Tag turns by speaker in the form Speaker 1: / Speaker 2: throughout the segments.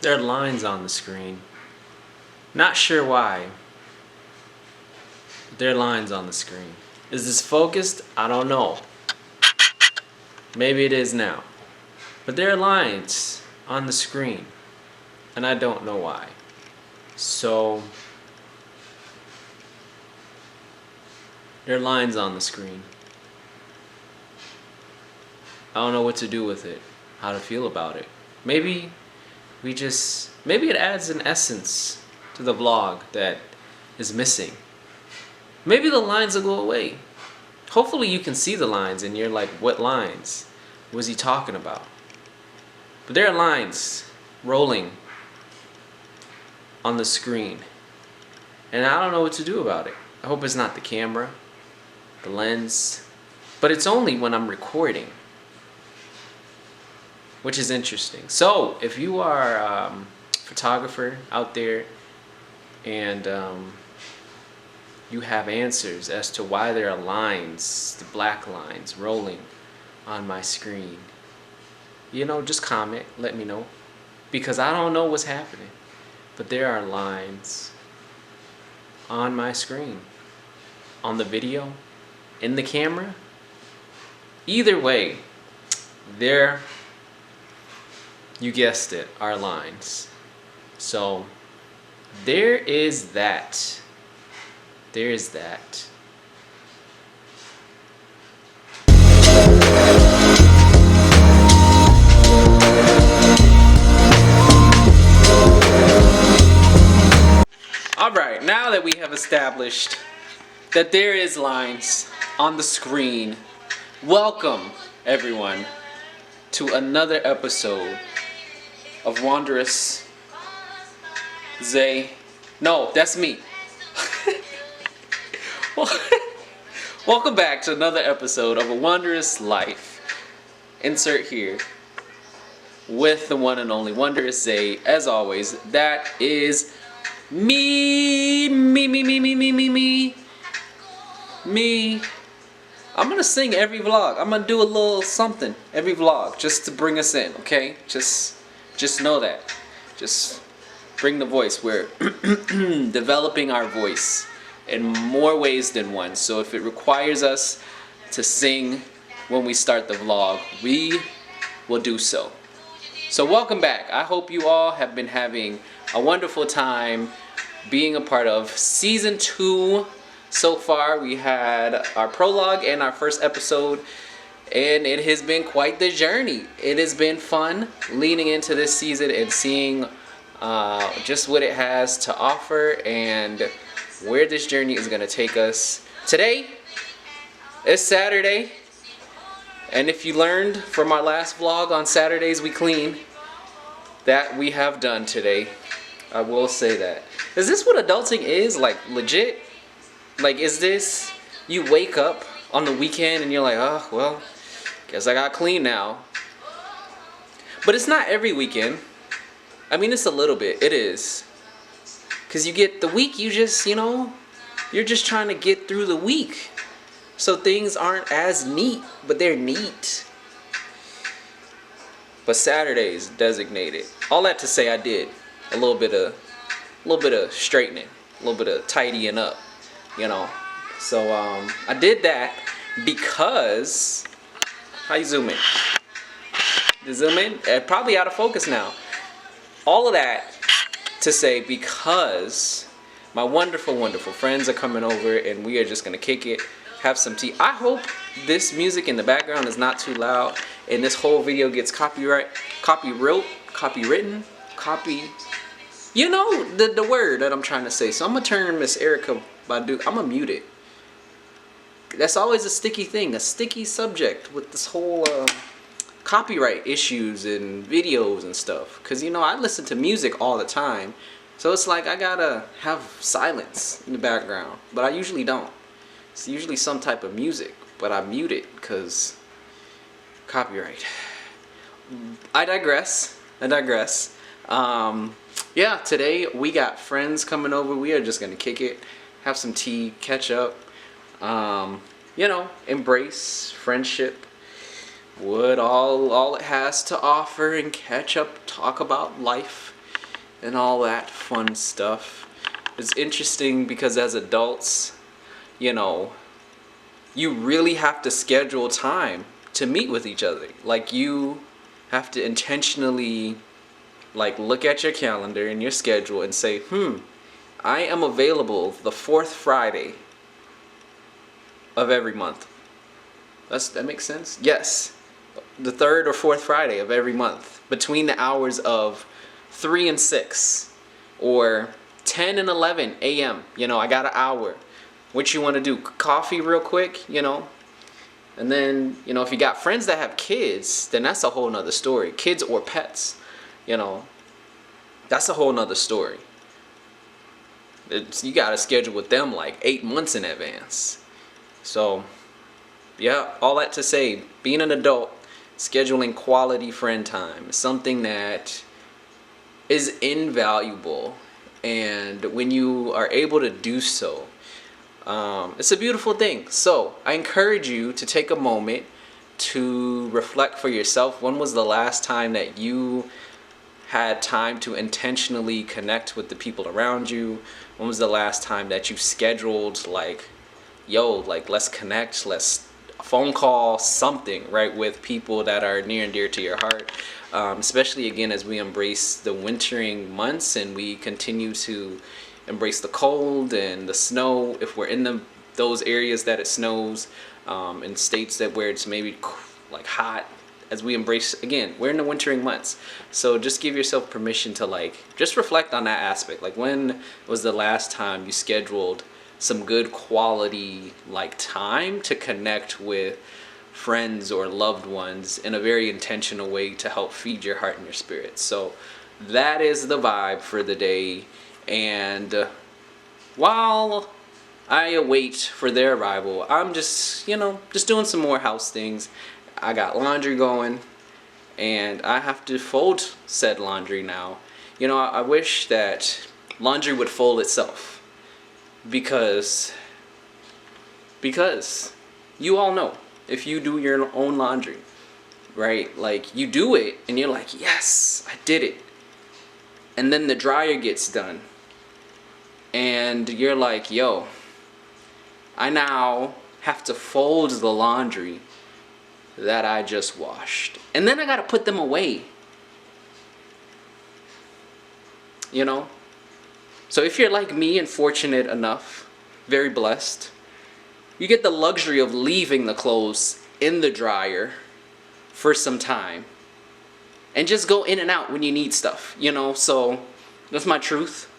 Speaker 1: There are lines on the screen. Not sure why. But there are lines on the screen. Is this focused? I don't know. Maybe it is now. But there are lines on the screen. And I don't know why. So there are lines on the screen. I don't know what to do with it. How to feel about it. Maybe it adds an essence to the vlog that is missing. Maybe the lines will go away. Hopefully you can see the lines and you're like, what lines was he talking about? But there are lines rolling on the screen. And I don't know what to do about it. I hope it's not the camera, the lens, but it's only when I'm recording, which is interesting. So if you are a photographer out there and you have answers as to why there are lines, the black lines rolling on my screen, just comment, let me know, because I don't know what's happening, but there are lines on my screen, on the video, in the camera. Either way, there, you guessed it, are lines. So there is that. There is that. Alright, now that we have established that there is lines on the screen, welcome everyone to another episode of Wanderous Xai. No, that's me. Welcome back to another episode of A Wanderous Life. Insert here with the one and only Wanderous Xai. As always, that is me. I'm gonna sing every vlog. I'm gonna do a little something every vlog just to bring us in, okay? Just know that. Just bring the voice. We're developing our voice in more ways than one. So if it requires us to sing when we start the vlog, we will do so. So welcome back. I hope you all have been having a wonderful time being a part of season 2. So far we had our prologue and our first episode, and it has been quite the journey. It has been fun leaning into this season and seeing just what it has to offer and where this journey is going to take us. Today is Saturday, and if you learned from our last vlog on Saturdays we clean, that we have done today. I will say that. Is this what adulting is? Like legit? Like, is this, you wake up on the weekend and you're like, oh, well, guess I got clean now. But it's not every weekend. I mean, it's a little bit. It is. Because you get the week, you just, you're just trying to get through the week. So things aren't as neat, but they're neat. But Saturday's designated. All that to say, I did a little bit of straightening, a little bit of tidying up. So I did that because, how you zoom in? The zoom in? Probably out of focus now. All of that to say because my wonderful, wonderful friends are coming over and we are just going to kick it, have some tea. I hope this music in the background is not too loud and this whole video gets copywritten, the word that I'm trying to say. So I'm going to turn Miss Erica Badu, I'm going to mute it. That's always a sticky thing, a sticky subject with this whole copyright issues and videos and stuff. Because, I listen to music all the time. So it's like I got to have silence in the background. But I usually don't. It's usually some type of music. But I mute it because copyright. I digress. Yeah, today we got friends coming over. We are just going to kick it, have some tea, catch up, embrace friendship, what all it has to offer, and catch up, talk about life, and all that fun stuff. It's interesting because as adults, you know, you really have to schedule time to meet with each other. Like, you have to intentionally, like, look at your calendar and your schedule and say, I am available the fourth Friday of every month. That makes sense? Yes. The third or fourth Friday of every month, between the hours of 3 and 6 or 10 and 11 a.m. You know, I got an hour. What you want to do? Coffee real quick, you know? And then, you know, if you got friends that have kids, then that's a whole nother story. Kids or pets, you know, that's a whole nother story. You got to schedule with them like 8 months in advance. So, yeah, all that to say, being an adult, scheduling quality friend time is something that is invaluable. And when you are able to do so, it's a beautiful thing. So I encourage you to take a moment to reflect for yourself. When was the last time that you had time to intentionally connect with the people around you? When was the last time that you scheduled, like, like, let's connect, let's phone call, something, right, with people that are near and dear to your heart? Especially, again, as we embrace the wintering months and we continue to embrace the cold and the snow. If we're in those areas that it snows, in states that where it's maybe like hot, as we embrace, again, we're in the wintering months. So just give yourself permission to, like, just reflect on that aspect. Like, when was the last time you scheduled some good quality, like, time to connect with friends or loved ones in a very intentional way to help feed your heart and your spirit? So that is the vibe for the day. And while I await for their arrival, I'm just, just doing some more house things. I got laundry going, and I have to fold said laundry now. I wish that laundry would fold itself, because you all know, if you do your own laundry, right? Like, you do it and you're like, yes, I did it. And then the dryer gets done and you're like, yo, I now have to fold the laundry that I just washed. And then I gotta put them away. So if you're like me and fortunate enough, very blessed, you get the luxury of leaving the clothes in the dryer for some time and just go in and out when you need stuff, so that's my truth.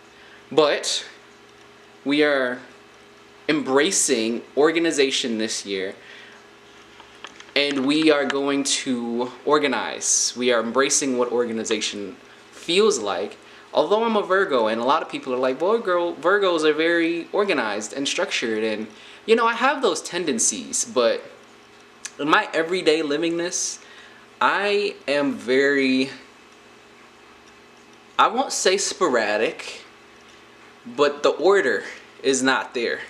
Speaker 1: But we are embracing organization this year, and we are going to organize. We are embracing what organization feels like. Although I'm a Virgo, and a lot of people are like, boy, girl, Virgos are very organized and structured, and I have those tendencies, but in my everyday livingness, I am very, I won't say sporadic, but the order is not there.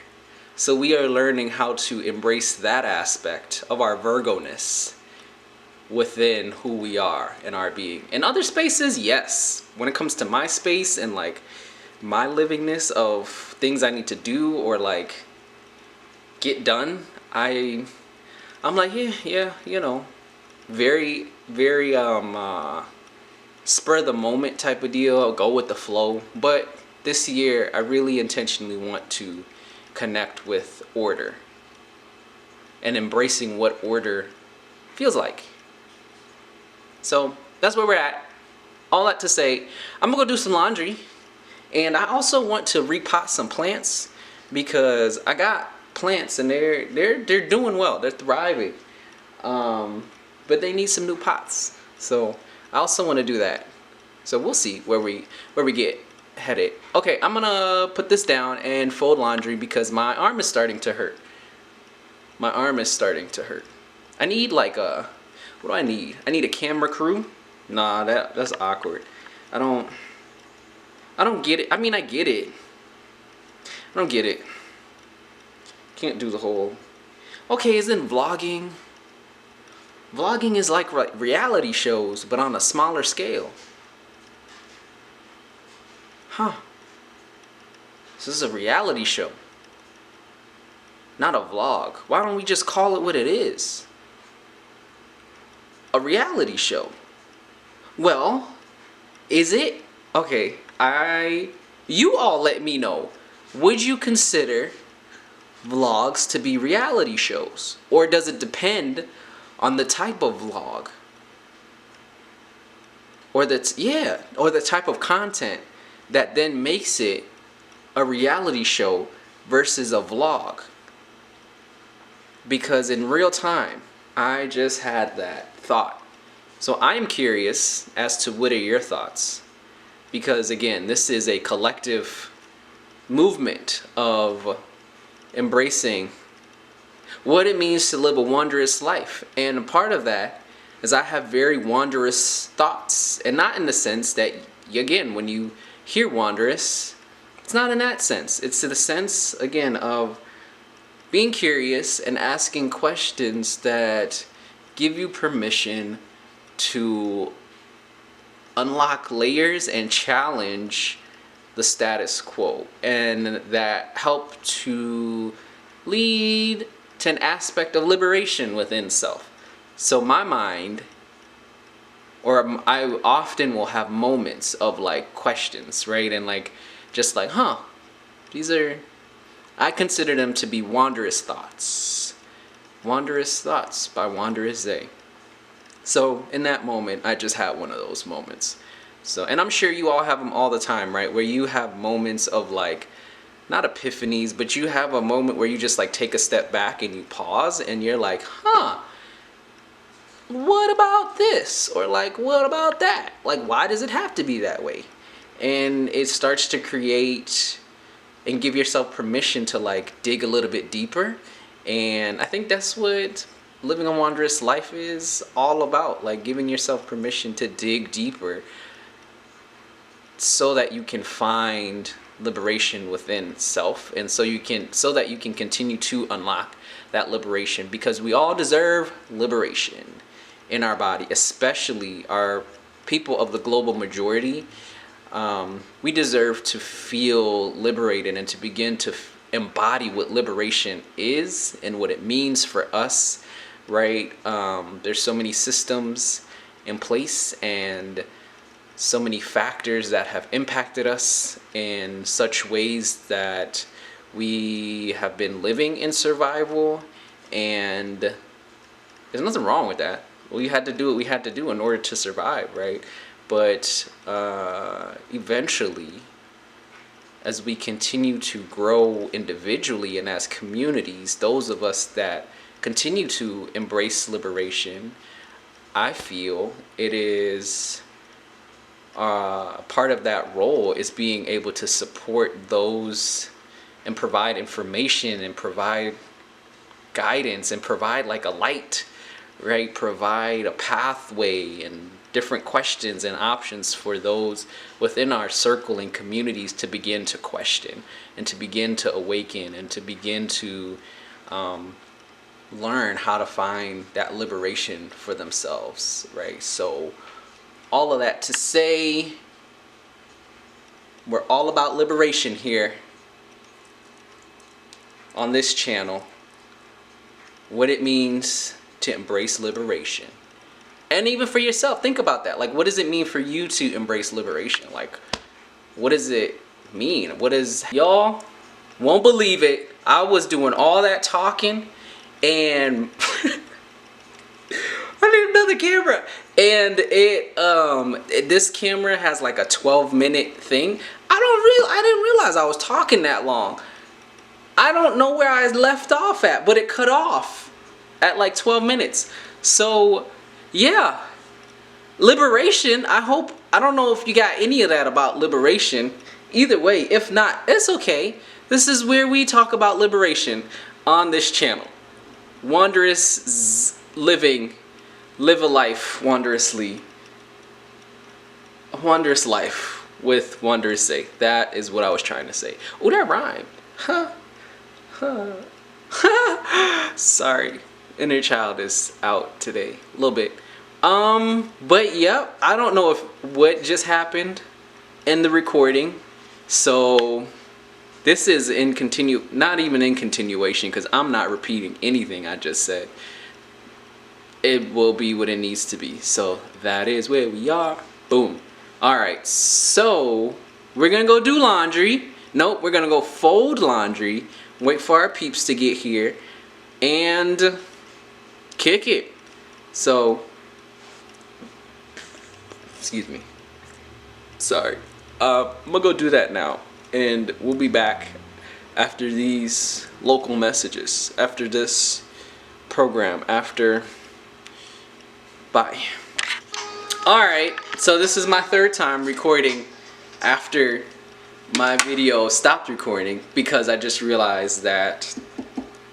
Speaker 1: So we are learning how to embrace that aspect of our Virgo-ness within who we are and our being. In other spaces, yes. When it comes to my space and like my livingness of things I need to do or like get done, I'm like, yeah, very, very spur of the moment type of deal. I'll go with the flow. But this year, I really intentionally want to connect with order and embracing what order feels like. So that's where we're at. All that to say, I'm gonna go do some laundry, and I also want to repot some plants because I got plants and they're doing well. They're thriving, but they need some new pots. So I also want to do that. So we'll see where we get headed. Okay, I'm gonna put this down and fold laundry because my arm is starting to hurt. My arm is starting to hurt. I need like a, what do I need? I need a camera crew. Nah, that's awkward. I don't get it. I mean, I get it. I don't get it. Can't do the whole. Okay, isn't vlogging? Vlogging is like reality shows, but on a smaller scale. huh, this is a reality show, not a vlog. Why don't we just call it what it is? A reality show. Well, is it? Okay, you all let me know. Would you consider vlogs to be reality shows? Or does it depend on the type of vlog? Or the type of content that then makes it a reality show versus a vlog. Because in real time, I just had that thought. So I'm curious as to what are your thoughts. Because again, this is a collective movement of embracing what it means to live a wondrous life. And a part of that is I have very wondrous thoughts. And not in the sense that, again, when you hear wondrous, it's not in that sense. It's in the sense, again, of being curious and asking questions that give you permission to unlock layers and challenge the status quo, and that help to lead to an aspect of liberation within self. So my mind, or I often will have moments of like questions, right? And like, just like, I consider them to be Wanderous Thoughts. Wanderous Thoughts by Wanderous Xai. So in that moment, I just had one of those moments. So, and I'm sure you all have them all the time, right? Where you have moments of like, not epiphanies, but you have a moment where you just like take a step back and you pause and you're like, what about this? Or like, what about that? Like, why does it have to be that way? And it starts to create and give yourself permission to like dig a little bit deeper. And I think that's what living a wondrous life is all about, like giving yourself permission to dig deeper so that you can find liberation within self, and so that you can continue to unlock that liberation, because we all deserve liberation in our body, especially our people of the global majority. We deserve to feel liberated and to begin to embody what liberation is and what it means for us, right? There's so many systems in place and so many factors that have impacted us in such ways that we have been living in survival, and there's nothing wrong with that. We had to do what we had to do in order to survive, right? But eventually, as we continue to grow individually and as communities, those of us that continue to embrace liberation, I feel it is part of that role is being able to support those and provide information and provide guidance and provide like a light, right? Provide a pathway and different questions and options for those within our circle and communities to begin to question and to begin to awaken and to begin to learn how to find that liberation for themselves, right? So all of that to say, we're all about liberation here on this channel. What it means to embrace liberation. And even for yourself, think about that. Like, what does it mean for you to embrace liberation? Like, what does it mean? Y'all won't believe it. I was doing all that talking and I need another camera. And this camera has like a 12-minute thing. I didn't realize I was talking that long. I don't know where I left off at, but it cut off at like 12 minutes. So yeah, liberation. I don't know if you got any of that about liberation. Either way, if not, it's okay. This is where we talk about liberation on this channel. Wanderous living. Live a life wondrously. A wondrous life with Wanderous Xai. That is what I was trying to say. Oh, that rhymed. Sorry. Inner child is out today. A little bit. But yep, I don't know if what just happened in the recording So this is not even in continuation, because I'm not repeating anything I just said. It will be what it needs to be. So that is where we are. Boom. All right. So we're gonna go do laundry. Nope, we're gonna go fold laundry. Wait for our peeps to get here, and kick it. So, excuse me. Sorry. I'm gonna go do that now, and we'll be back after these local messages, after this program, after. Bye. Alright, so this is my third time recording after my video stopped recording, because I just realized that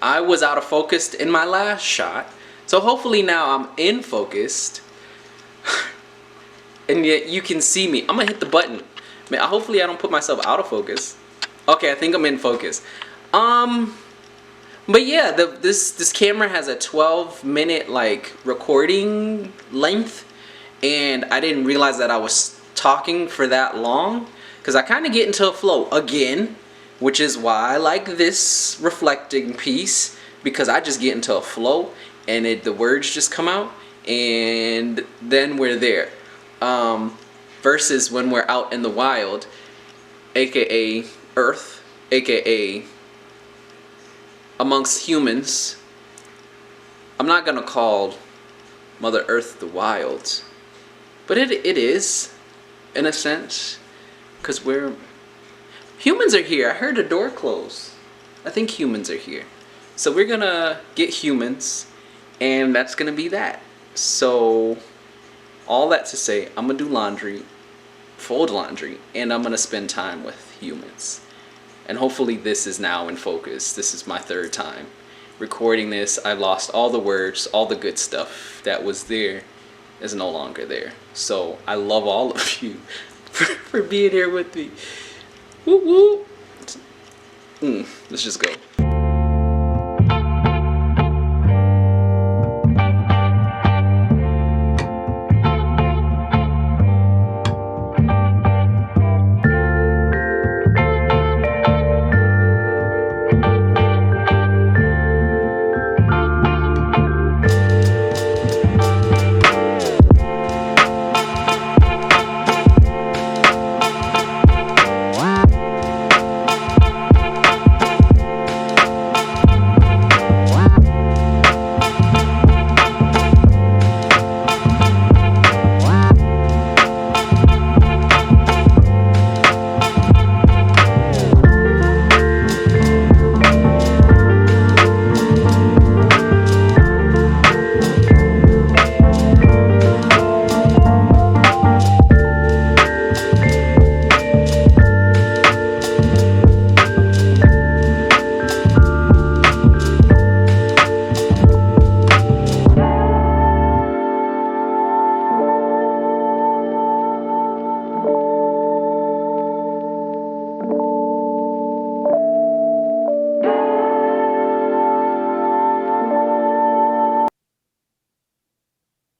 Speaker 1: I was out of focus in my last shot. So hopefully now I'm in focused. And yet you can see me. I'm gonna hit the button. Man, hopefully I don't put myself out of focus. Okay, I think I'm in focus. But yeah, this camera has a 12-minute like recording length, and I didn't realize that I was talking for that long, because I kind of get into a flow again, which is why I like this reflecting piece, because I just get into a flow and the words just come out, and then we're there. Versus when we're out in the wild, aka Earth, aka amongst humans. I'm not gonna call Mother Earth the wild, but it is, in a sense, because humans are here. I heard a door close. I think humans are here. So we're gonna get humans, and that's gonna be that. So all that to say, I'm gonna do laundry, fold laundry, and I'm gonna spend time with humans. And hopefully this is now in focus. This is my third time recording this. I lost all the words, all the good stuff that was there is no longer there. So I love all of you for being here with me. Woo woo. Let's just go.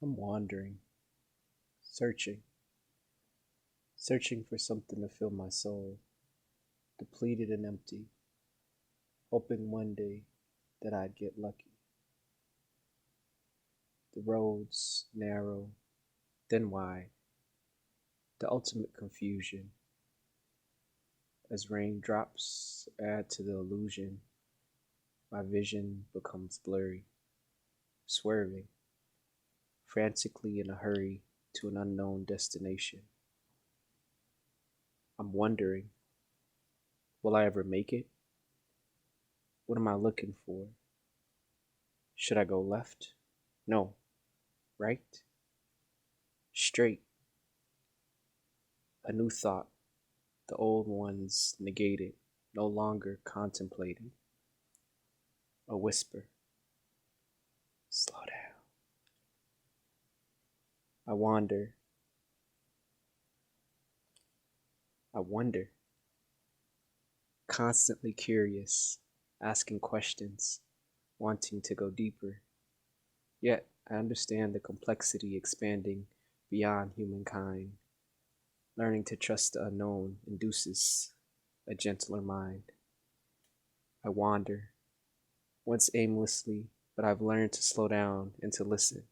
Speaker 1: I'm wandering, searching for something to fill my soul, depleted and empty, hoping one day that I'd get lucky. The roads narrow, then wide, the ultimate confusion. As raindrops add to the illusion, my vision becomes blurry, swerving, frantically in a hurry to an unknown destination. I'm wondering, will I ever make it? What am I looking for? Should I go left? No. Right? Straight. A new thought, the old ones negated, no longer contemplated. A whisper. Slow down. I wonder, constantly curious, asking questions, wanting to go deeper. Yet I understand the complexity expanding beyond humankind. Learning to trust the unknown induces
Speaker 2: a gentler mind. I wander, once aimlessly, but I've learned to slow down and to listen.